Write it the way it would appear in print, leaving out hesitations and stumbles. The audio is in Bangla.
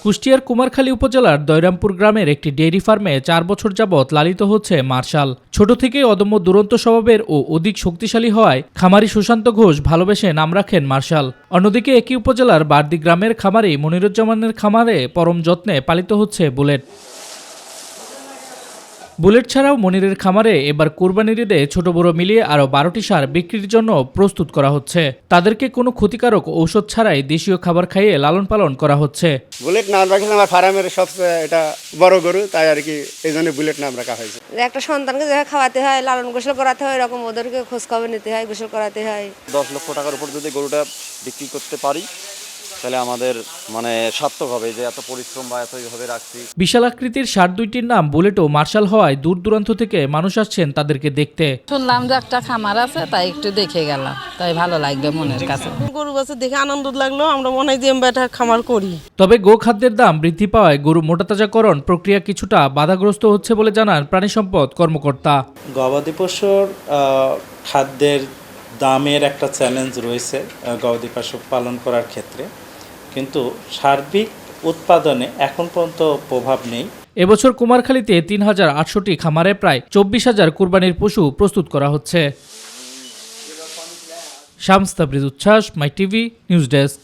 কুষ্টিয়ার কুমারখালী উপজেলার দয়রামপুর গ্রামের একটি ডেইরি ফার্মে ৪ বছর যাবৎ লালিত হচ্ছে মার্শাল। ছোট থেকেই অদম্য দুরন্ত স্বভাবের ও অধিক শক্তিশালী হওয়ায় খামারি সুশান্ত ঘোষ ভালোবেসে নাম রাখেন মার্শাল। অন্যদিকে একই উপজেলার বারদি গ্রামের খামারি মনিরুজ্জামানের খামারে পরম যত্নে পালিত হচ্ছে বুলেট। বুলেট ছাড়াও মনিরের খামারে এবার কুরবানির ঈদে ছোট বড় মিলিয়ে আরও 12টি ষাঁড় বিক্রির জন্য প্রস্তুত করা হচ্ছে। তাদেরকে কোনো ক্ষতিকারক ঔষধ ছাড়াই দেশীয় খাবার খাইয়ে লালন পালন করা হচ্ছে। বুলেট নাম রাখলে আমার ফার্মের সবচেয়ে এটা বড় গরু, তাই আর কি এই জন্য বুলেট নাম রাখা হয়েছে। একটা সন্তানকে যেভাবে খাওয়াতে হয়, লালন গোসল করাতে হয়, এরকম ওদেরকে খোঁজ খবর নিতে হয়, গোসল করাতে হয়। 10 লক্ষ টাকার উপর যদি গরুটা বিক্রি করতে পারি তাহলে আমাদের সার্থক হবে যে এত পরিশ্রম বা এত এইভাবে রাখছি। বিশাল আকৃতির ষাঁড় দুইটির নাম বুলেট ও মার্শাল হওয়ায় দূর দূরান্ত থেকে মানুষ আসছেন তাদেরকে দেখতে। শুনলাম যে একটা খামার আছে, তাই একটু দেখে গেলাম, তাই ভালো লাগবে মনের কাছে। গরু বাছুর দেখে আনন্দ লাগলো, আমরা মনে হয় যে আমরা একটা খামার করি। তবে গোখাদ্যের দাম বৃদ্ধি পাওয়ায় গরু মোটাতাজাকরণ প্রক্রিয়া কিছুটা বাধাগ্রস্ত হচ্ছে বলে জানান প্রাণী সম্পদ কর্মকর্তা। গবাদি পশুর খাদ্যের দামের একটা চ্যালেঞ্জ রয়েছে গবাদি পশু পালন করার ক্ষেত্রে, কিন্তু সার্বিক উৎপাদনে এখন পর্যন্ত প্রভাব নেই। এবছর কুমারখালীতে ৩,৮০০টি খামারে প্রায় ২৪,০০০ কুরবানির পশু প্রস্তুত করা হচ্ছে। শামস তাবরিজ উচ্ছ্বাস, মাই টিভি নিউজ ডেস্ক।